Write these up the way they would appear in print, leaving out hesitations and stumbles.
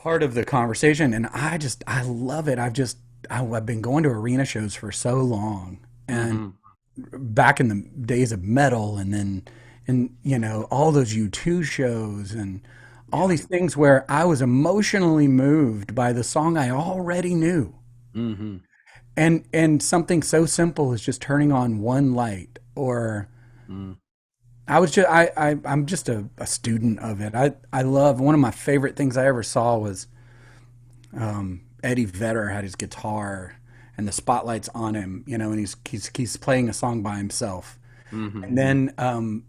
part of the conversation, and I love it. I've been going to arena shows for so long, and Hmm. back in the days of metal, and then and all those U2 shows and all Yeah. these things where I was emotionally moved by the song I already knew. Hmm. And something so simple as just turning on one light, or Mm. I'm just a student of it. I love, one of my favorite things I ever saw was Eddie Vedder had his guitar and the spotlight's on him, and he's playing a song by himself. Hmm. And then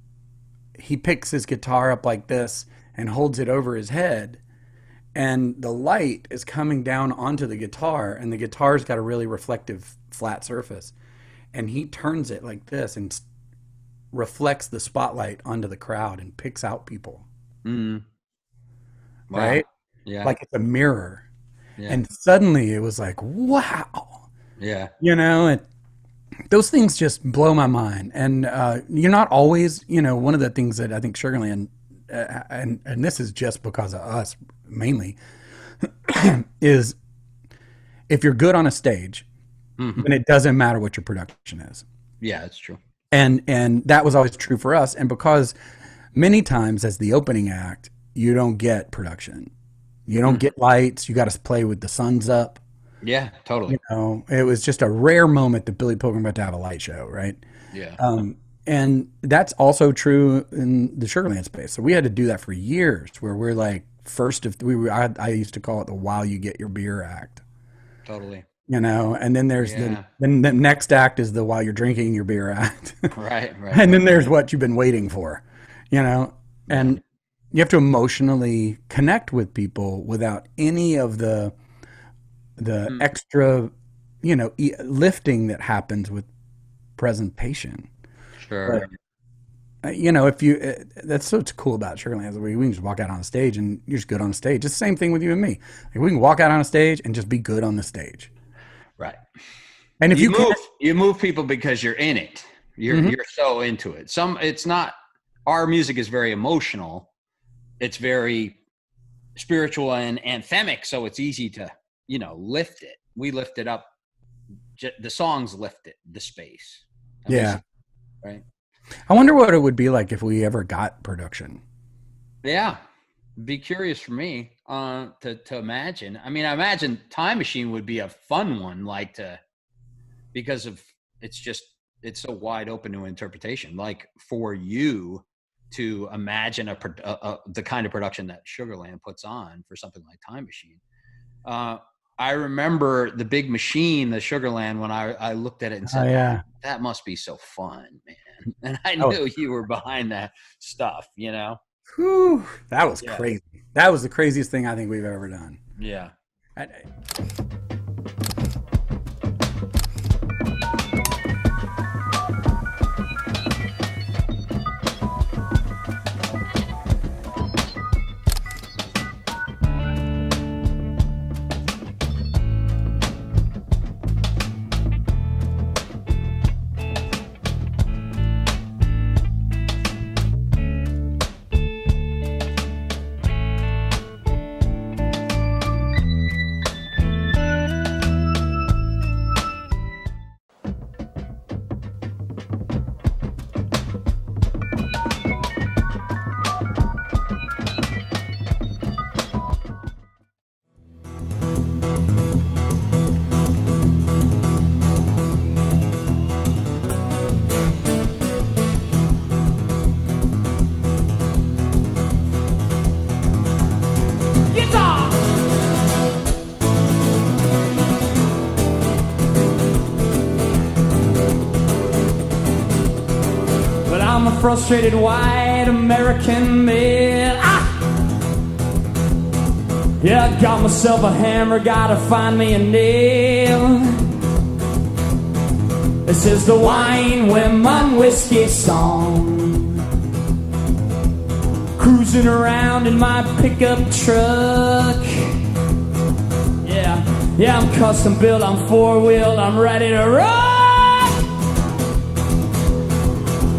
he picks his guitar up like this and holds it over his head, and the light is coming down onto the guitar, and the guitar's got a really reflective flat surface, and he turns it like this and reflects the spotlight onto the crowd and picks out people, Mm. Wow. right? Yeah. Like it's a mirror. Yeah. And suddenly it was like, wow, Yeah. and those things just blow my mind. And you're not always, one of the things that I think Sugarland, and this is just because of us mainly, is if you're good on a stage, Hmm. then it doesn't matter what your production is. Yeah, that's true. And that was always true for us. And because many times as the opening act, you don't get production. You don't Hmm. get lights. You got to play with the sun's up. Yeah, totally. It was just a rare moment that Billy Pilgrim got to have a light show, right? Yeah. And that's also true in the Sugarland space. So we had to do that for years, where we're like first of we were. I used to call it the while you get your beer act, Totally. and then there's Yeah. the next act is the while you're drinking your beer act, Right, right, and then right. there's what you've been waiting for, Yeah. and you have to emotionally connect with people without any of the Mm. extra, lifting that happens with presentation. But Sure. if you, that's what's cool about Sugarland, is we can just walk out on a stage and you're just good on a stage. It's the same thing with you and me. Like, we can walk out on a stage and just be good on the stage. Right. And if You you can't, move you move people because you're in it. Mhm. You're so into it. It's not, our music is very emotional. It's very spiritual and anthemic, so it's easy to, lift it. We lift it up. The songs lift it, the space. At least, Yeah, right? I wonder what it would be like if we ever got production. Yeah. Be curious for me to imagine. I mean, I imagine Time Machine would be a fun one, like to, because of, it's just, it's so wide open to interpretation. Like for you to imagine the kind of production that Sugarland puts on for something like Time Machine. Uh, I remember the big machine, the Sugarland, when I looked at it and Oh said, yeah. that must be so fun, man. And I Oh, knew you were behind that stuff. whew, that was Yeah. crazy. That was the craziest thing I think we've ever done. Yeah. I, But I'm a frustrated white American male. Yeah, I got myself a hammer, gotta find me a nail. This is the wine, women, whiskey song. Cruising around in my pickup truck. Yeah, I'm custom built, I'm four-wheeled, I'm ready to rock.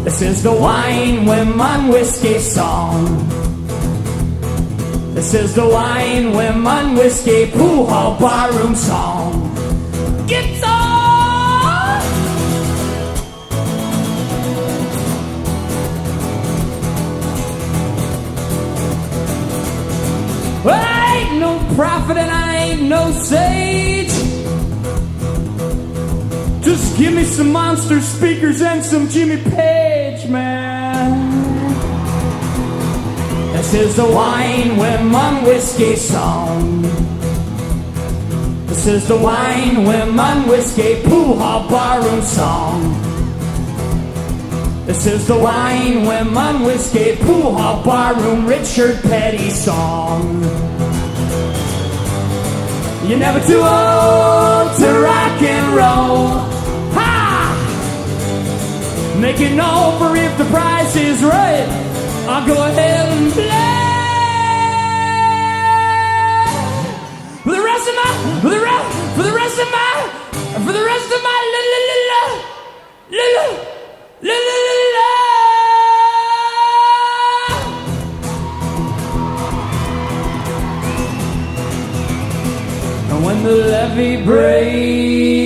This is the wine, women, whiskey song. This is the wine, women, whiskey, pool hall, barroom song. Guitar! Well, I ain't no prophet and I ain't no sage. Just give me some monster speakers and some Jimmy Page, man. This is the wine, women, whiskey song. This is the wine, women, whiskey, pool hall, barroom song. This is the wine, women, whiskey, pool hall, barroom, Richard Petty song. You're never too old to rock and roll. Ha! Make it over if the price is right. I'll go ahead and play. For the rest of my la la la la la la la la. And when the levee breaks,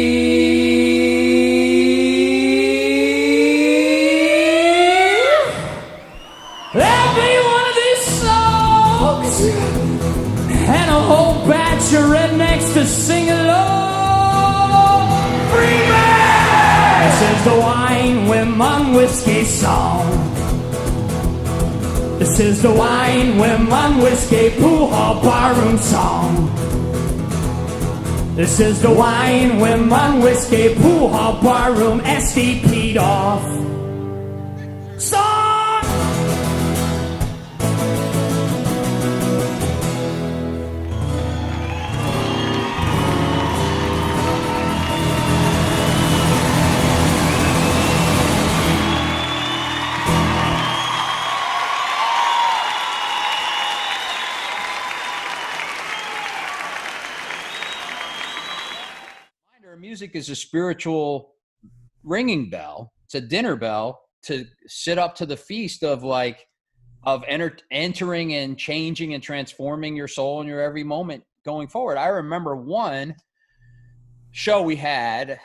there'll be one of these songs and a whole batch of rednecks to sing along. Freeman! This is the wine, women, whiskey song. This is the wine, women, whiskey, pool hall, barroom song. This is the wine, women, whiskey, pool hall, barroom, SDP'd off song. Music is a spiritual ringing bell. It's a dinner bell to sit up to the feast of entering and changing and transforming your soul in your every moment going forward. I remember one show we had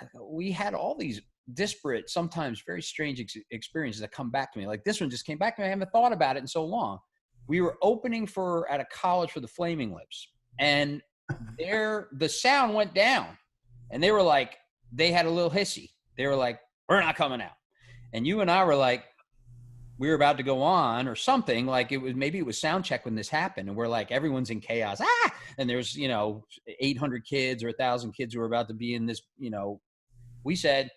all these disparate, sometimes very strange experiences that come back to me. Like this one just came back to me. I haven't thought about it in so long. We were opening at a college for the Flaming Lips, and the sound went down. And they were like, they had a little hissy. They were like, we're not coming out. And you and I were like, we were about to go on or something. Like maybe it was sound check when this happened. And we're like, everyone's in chaos. Ah! And there's, 800 kids or 1,000 kids who are about to be in this, we said,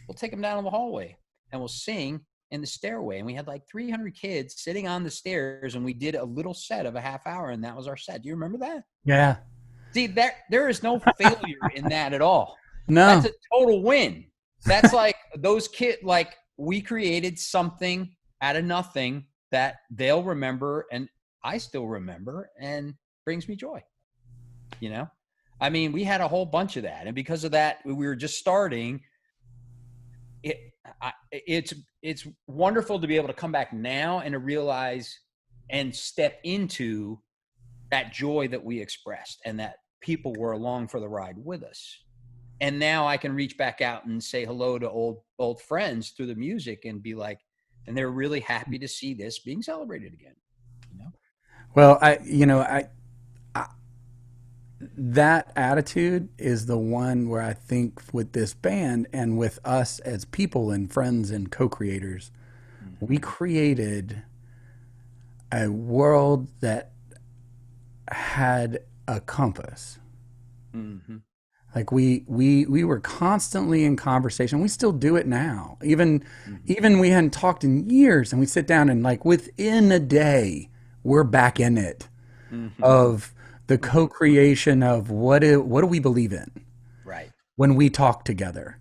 we'll take them down in the hallway and we'll sing in the stairway. And we had like 300 kids sitting on the stairs, and we did a little set of a half hour, and that was our set. Do you remember that? Yeah. See, there is no failure in that at all. No. That's a total win. That's like those kids, like we created something out of nothing that they'll remember, and I still remember, and brings me joy. I mean, we had a whole bunch of that. And because of that, we were just starting. It's wonderful to be able to come back now and to realize and step into that joy that we expressed, and that people were along for the ride with us. And now I can reach back out and say hello to old friends through the music and be like, and they're really happy to see this being celebrated again. Well, that attitude is the one where I think with this band and with us as people and friends and co-creators, we created a world that had a compass. Mm-hmm. Like we were constantly in conversation. We still do it now. Even we hadn't talked in years, and we sit down and like within a day we're back in it of the co-creation of what do we believe in, right? When we talk together,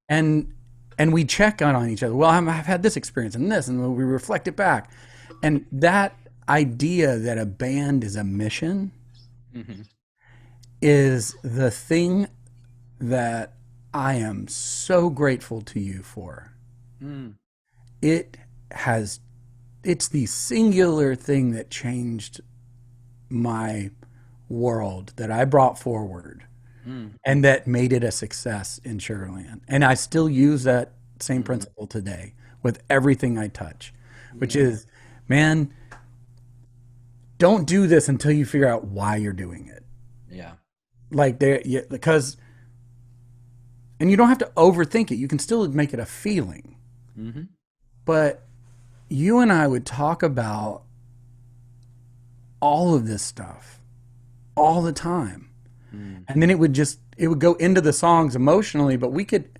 and we check on each other. Well, I've had this experience and this, and we reflect it back, and that idea that a band is a mission is the thing that I am so grateful to you for. It's the singular thing that changed my world that I brought forward and that made it a success in Sugarland. And I still use that same principle today with everything I touch, which is, man, don't do this until you figure out why you're doing it. Yeah. Like because, and you don't have to overthink it. You can still make it a feeling. Mm-hmm. But you and I would talk about all of this stuff all the time. And then it would go into the songs emotionally, but we could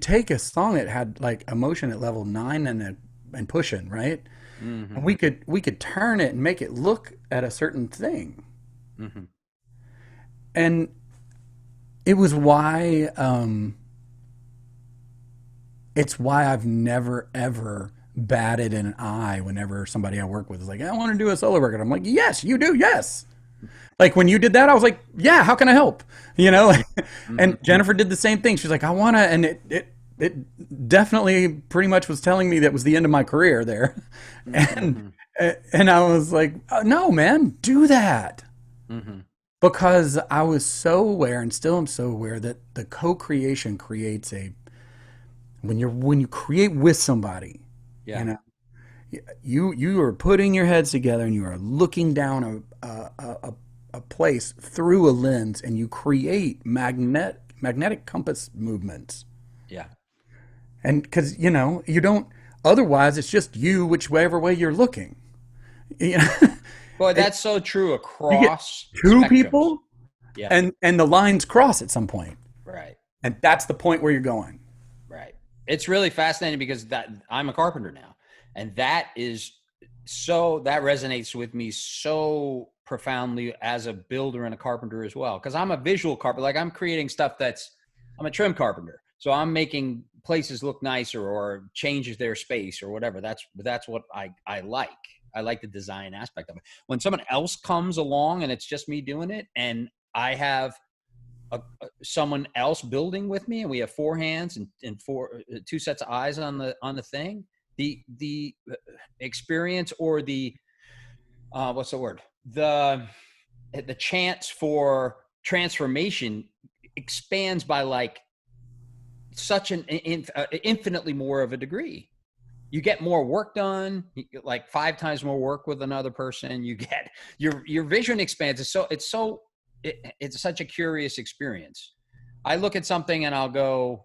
take a song that had like emotion at level 9 and pushing, right? And we could turn it and make it look at a certain thing. And it was why it's why I've never ever batted an eye whenever somebody I work with is like, I want to do a solo record. I'm like, yes, you do, yes. Like when you did that, I was like, yeah, how can I help? You know? And Jennifer did the same thing. She's like, I want to, and it definitely pretty much was telling me that was the end of my career there. And I was like, no, man, do that. Because I was so aware and still am so aware that the co-creation creates when you create with somebody, you know, you are putting your heads together and you are looking down a place through a lens, and you create magnetic compass movements. Yeah. And because, you know, you don't, otherwise it's just you, whichever way you're looking. You know? Boy, that's so true across two spectrums. people, Yeah. and the lines cross at some point. Right. And that's the point where you're going. Right. It's really fascinating because I'm a carpenter now, and that resonates with me so profoundly as a builder and a carpenter as well. Because I'm a visual carpenter. Like I'm creating stuff I'm a trim carpenter. So I'm making places look nicer or changes their space or whatever. That's what I like. I like the design aspect of it. When someone else comes along and it's just me doing it, and I have someone else building with me, and we have 4 hands and 2 sets of eyes on the thing, the experience or the what's the word? The chance for transformation expands by like such an infinitely more of a degree. You get more work done, like 5 times more work with another person. You get your vision expands. It's such a curious experience. I look at something and I'll go,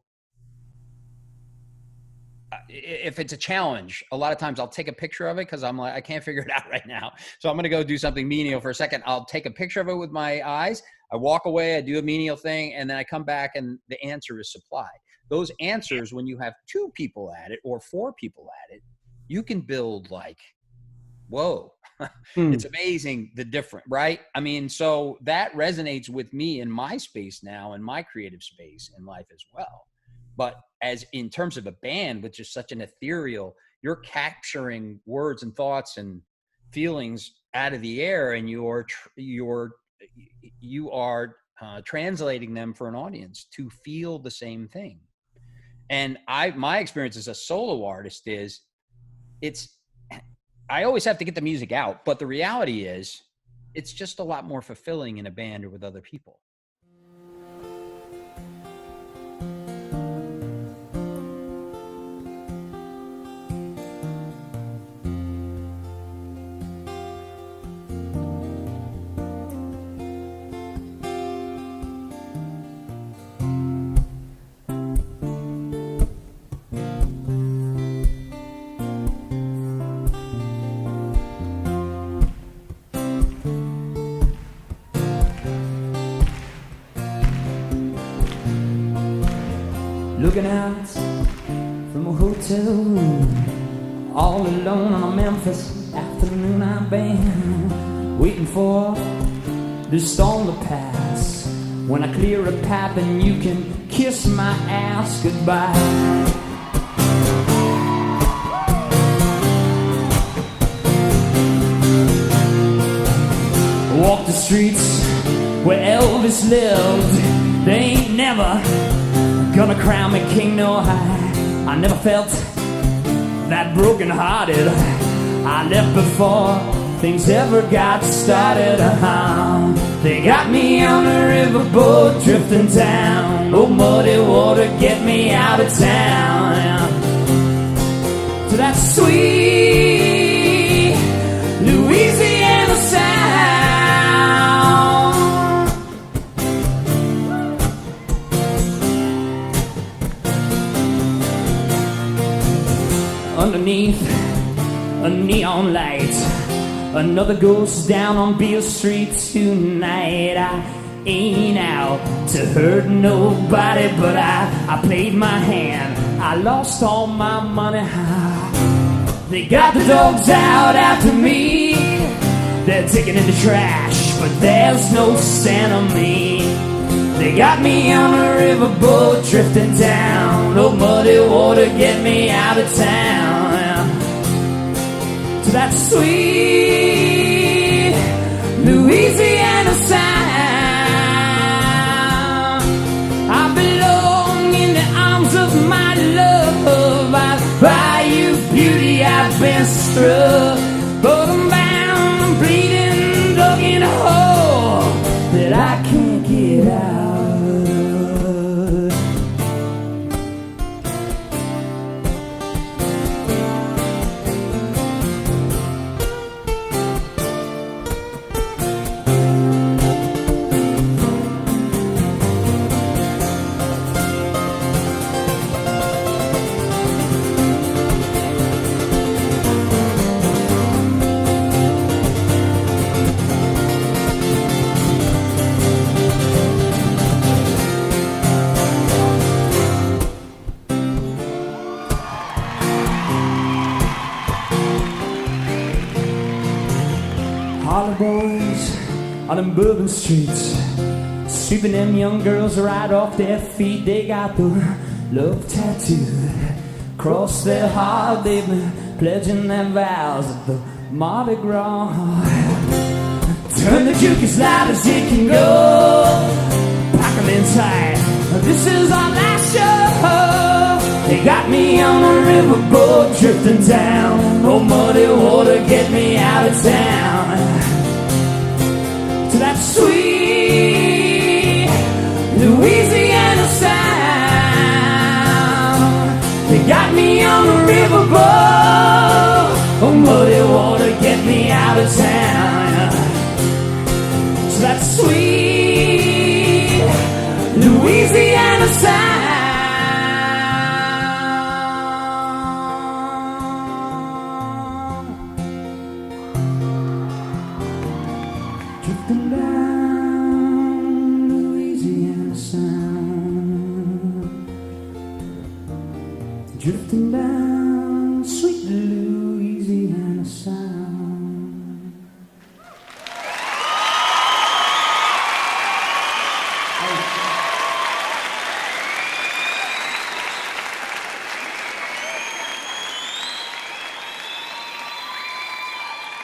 if it's a challenge, a lot of times I'll take a picture of it because I'm like, I can't figure it out right now. So I'm going to go do something menial for a second. I'll take a picture of it with my eyes. I walk away, I do a menial thing, and then I come back and the answer is supplied. Those answers, when you have 2 people at it or 4 people at it, you can build like, whoa, it's amazing the different, right? I mean, so that resonates with me in my space now, in my creative space in life as well. But as in terms of a band, which is such an ethereal, you're capturing words and thoughts and feelings out of the air, and you are translating them for an audience to feel the same thing. And my experience as a solo artist is I always have to get the music out, but the reality is it's just a lot more fulfilling in a band or with other people. Looking out from a hotel room, all alone on a Memphis afternoon, I've been waiting for this storm to pass. When I clear a pipe and you can kiss my ass goodbye. Walk the streets where Elvis lived. They ain't never gonna crown me king, no, I never felt that broken hearted. I left before things ever got started. They got me on a riverboat drifting down. Oh, muddy water, get me out of town. To that sweet Louisiana sound. Underneath a neon light, another ghost down on Beale Street tonight. I ain't out to hurt nobody, but I played my hand. I lost all my money. They got the dogs out after me. They're digging in the trash, but there's no scent of me. They got me on a riverboat drifting down. Oh, muddy water, get me out of town. To that sweet Louisiana sound. I belong in the arms of my love. By you, beauty, I've been struck, but I'm bound, I'm bleeding, dug in a hole that I can't get out. Harlem boys on them bourbon streets, sweeping them young girls right off their feet. They got the love tattooed across their heart. They've been pledging their vows at the Mardi Gras. Turn the juke as loud as it can go, pack 'em in tight, this is our last show. They got me on a riverboat drifting down. Oh, muddy water, get me out of town. To that sweet Louisiana sound. They got me on a riverboat. Oh, muddy water, get me out of town. To that sweet Louisiana sound. Drifting down Louisiana sound. Drifting down sweet Louisiana sound.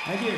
Thank you.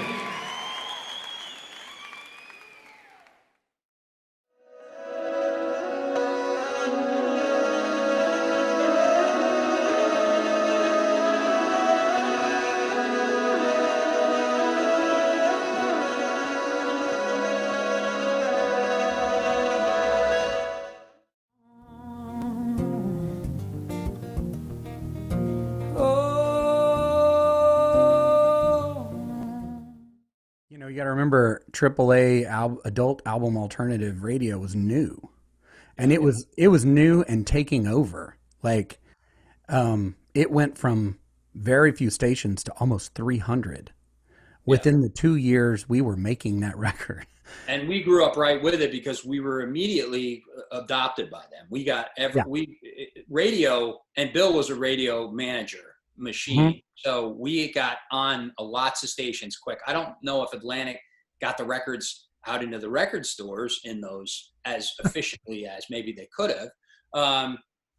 You know, you got to remember AAA adult album alternative radio was new, and it was new and taking over. Like, it went from very few stations to almost 300 within the 2 years we were making that record. And we grew up right with it because we were immediately adopted by them. We got radio, and Bill was a radio manager machine. Mm-hmm. So we got on lots of stations quick. I don't know if Atlantic got the records out into the record stores in those as efficiently as maybe they could have.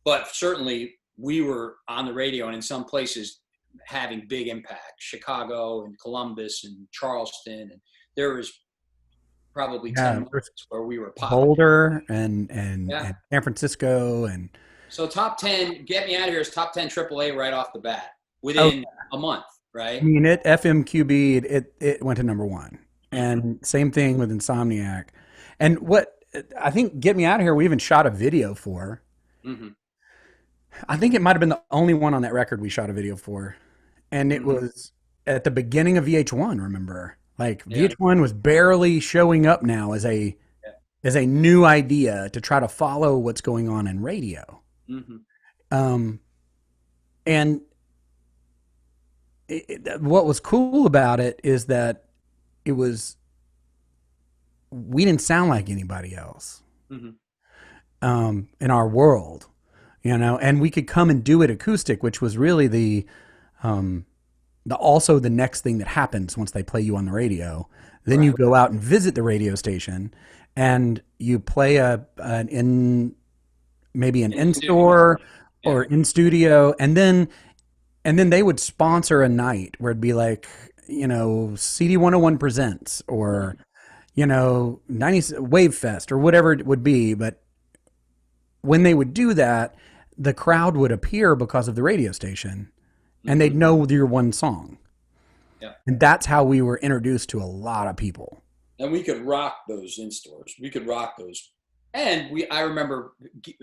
But certainly we were on the radio, and in some places having big impact. Chicago and Columbus and Charleston. And there was probably 10 months where we were popping. Boulder and San Francisco. And so top 10, Get Me Out of Here is top 10 AAA right off the bat within a month, right? I mean, it FMQB, it went to number one, and same thing with Insomniac. And what I think Get Me Out of Here, we even shot a video for. Mm-hmm. I think it might have been the only one on that record we shot a video for, and it Mm-hmm. was at the beginning of VH1. Remember, like Yeah. VH1 was barely showing up now Yeah. as a new idea to try to follow what's going on in radio. Mm-hmm. Um, and what was cool about it is that it was we didn't sound like anybody else Mm-hmm. in our world, and we could come and do it acoustic, which was really the also the next thing that happens once they play you on the radio. Then you Right. go out and visit the radio station, and you play an in maybe an in Studio. store Yeah. or in studio, and then they would sponsor a night where it'd be like, CD 101 presents, or 90 Wave Fest, or whatever it would be. But when they would do that, the crowd would appear because of the radio station, and they'd Mm-hmm. know your one song. Yeah. And that's how we were introduced to a lot of people. And we could rock those in stores. We could rock those. And I remember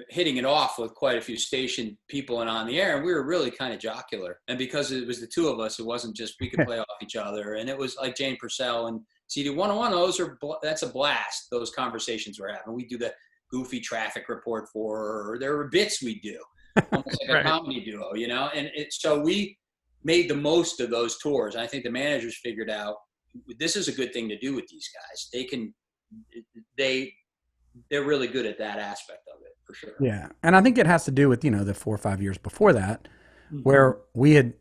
hitting it off with quite a few station people and on the air, and we were really kind of jocular. And because it was the two of us, it wasn't just we could play off each other. And it was like Jane Purcell and CD 101. That's a blast. Those conversations we're having. We do the goofy traffic report for her, or there were bits we do, almost like Right. a comedy duo, And so we made the most of those tours. And I think the managers figured out this is a good thing to do with these guys. They're really good at that aspect of it, for sure. Yeah. And I think it has to do with, the 4 or 5 years before that, Mm-hmm. where we had,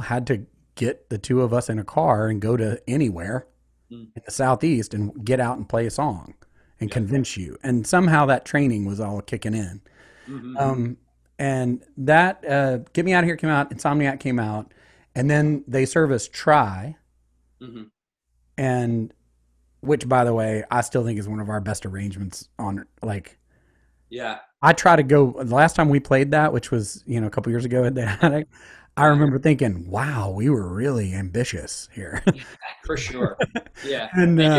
had to get the two of us in a car and go to anywhere Mm. in the Southeast and get out and play a song and Yeah. convince you. And somehow that training was all kicking in. Mm-hmm. And that Get Me Out of Here came out, Insomniac came out, and then they serviced Try, Mm-hmm. and which, by the way, I still think is one of our best arrangements on, like, Yeah. I try to go, the last time we played that, which was, a couple years ago at the Attic, I remember thinking, wow, we were really ambitious here. For sure. Yeah. And And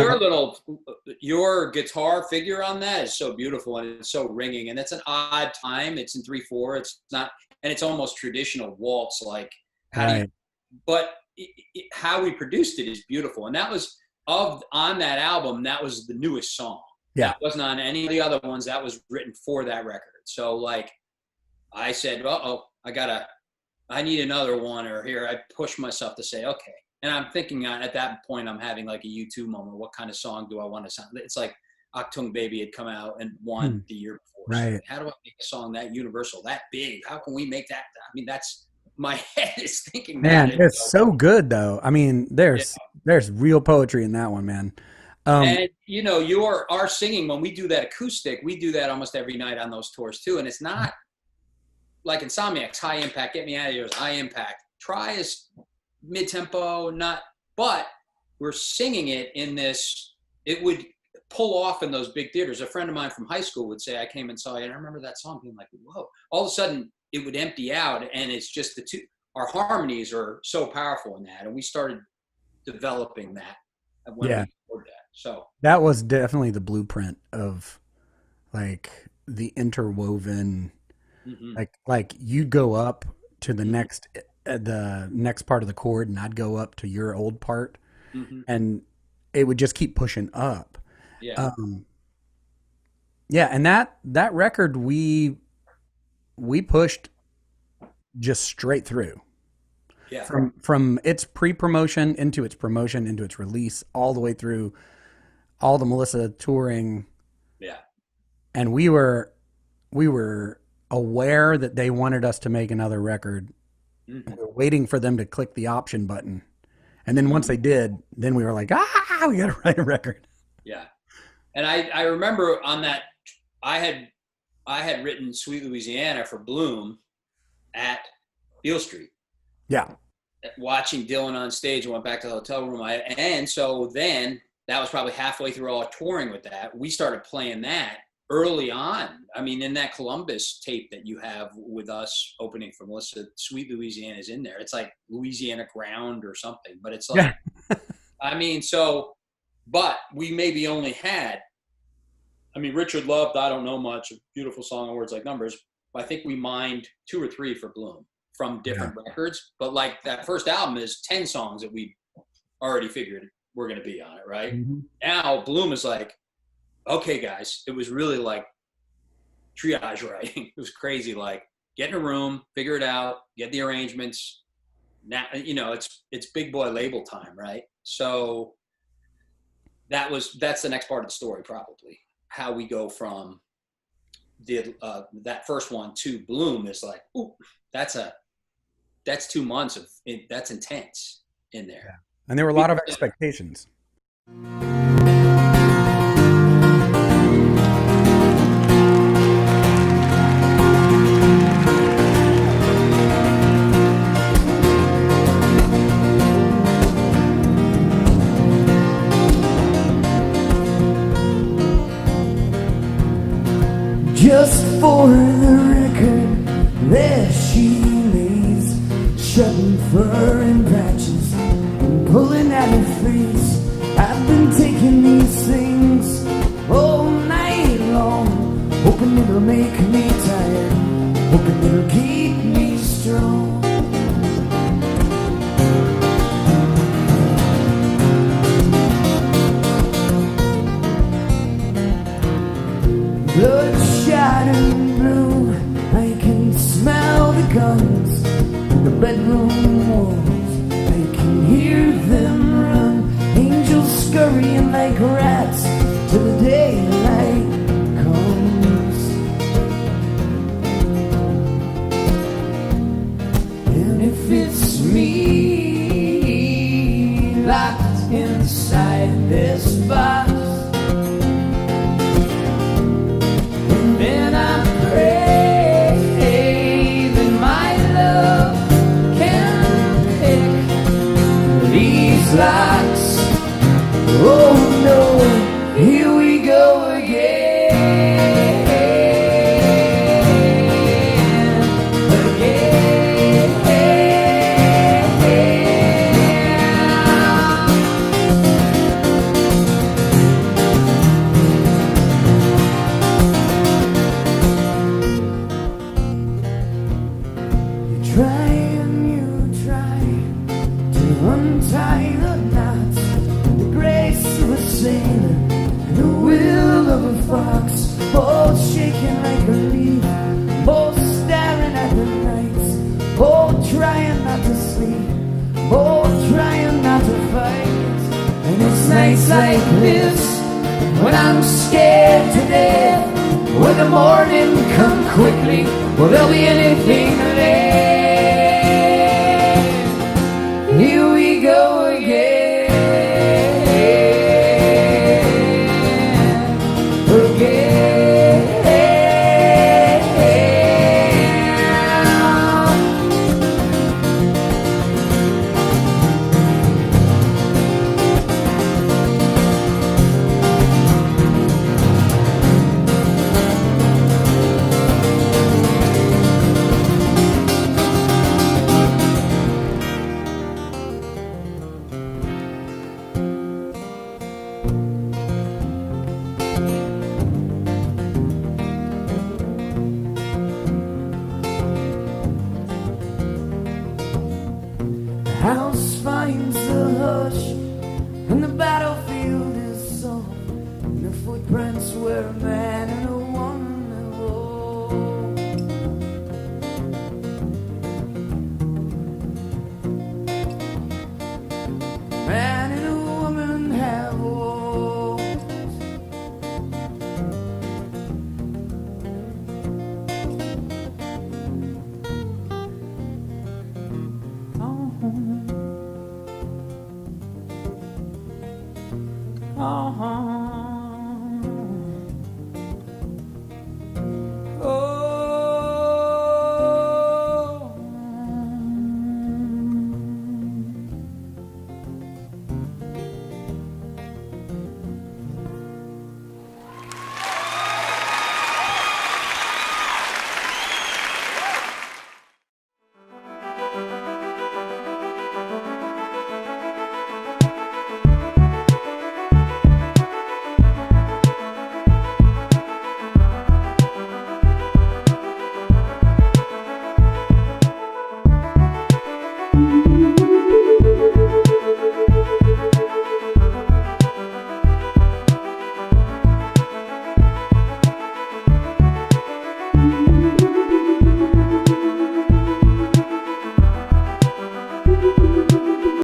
your guitar figure on that is so beautiful, and it's so ringing, and it's an odd time. It's in 3/4. It's not, and it's almost traditional waltz. Like right. but how we produced it is beautiful. And that was on that album. That was the newest song. Yeah. That wasn't on any of the other ones. That was written for that record. So like I said, I need another one, or here I pushed myself to say, okay. And I'm thinking at that point, I'm having like a U2 moment. What kind of song do I want to sound? It's like Achtung Baby had come out and won the year before. Right. So how do I make a song that universal, that big? How can we make that? I mean, that's my head is thinking Man, that. it's so good though. I mean, there's real poetry in that one, man. And our singing, when we do that acoustic, we do that almost every night on those tours too. And it's not like Insomniac's high impact. Get Me Out of Here is high impact. Try is mid tempo, but we're singing it in this. It would pull off in those big theaters. A friend of mine from high school would say, "I came and saw you," and I remember that song being like, "Whoa!" All of a sudden, it would empty out, and it's just the two. Our harmonies are so powerful in that, and we started developing that when we recorded that. So that was definitely the blueprint of like the interwoven, like you go up to the next part of the chord, and I'd go up to your old part, and it would just keep pushing up. Yeah. And that record we pushed just straight through. Yeah. From its pre-promotion into its promotion into its release, all the way through all the Melissa touring. Yeah. And we were aware that they wanted us to make another record. We were waiting for them to click the option button. And then once they did, then we were like, we got to write a record. Yeah. And I remember on that, I had written Sweet Louisiana for Bloom at Beale Street. Yeah. Watching Dylan on stage, I went back to the hotel room. And so then that was probably halfway through all our touring with that. We started playing that early on, I mean, in that Columbus tape that you have with us opening for Melissa, Sweet Louisiana is in there. It's like Louisiana Ground or something, but it's like, Yeah. I mean, so, but we maybe only had, I mean, Richard loved I Don't Know Much, a beautiful song and words like numbers. I think we mined 2 or 3 for Bloom from different records. But like that first album is 10 songs that we already figured were going to be on it, right? Mm-hmm. Now Bloom is like, okay, guys, it was really like triage writing. It was crazy. Like, get in a room, figure it out, get the arrangements. Now, you know, it's big boy label time, right? So that's the next part of the story, probably. How we go from that first one to Bloom is like, ooh, that's 2 months of that's intense in there. Yeah. And there were a lot of expectations. Just for the record, there she lays, shutting fur and patches and pulling at her face. I've been taking these things all night long, hoping it'll make me tired, hoping it'll keep me strong. Bloodshot and blue, I can smell the guns in the bedroom walls. I can hear them run, angels scurrying like rats till the daylight comes. And if it's me locked inside this box, then I pray that my love can pick these locks. Oh no, here we go again, You try to untie the knots, the grace of a sailor and the will of a fox, both shaking like a leaf, both staring at the nights, both trying not to sleep, both trying not to fight. And it's nights like this when I'm scared to death, when the morning come quickly, will there be anything left? Here we go again, house finds the hush, and the battlefield is soft, and the footprints where a man and a woman have walked. Man and a woman have walked. Oh.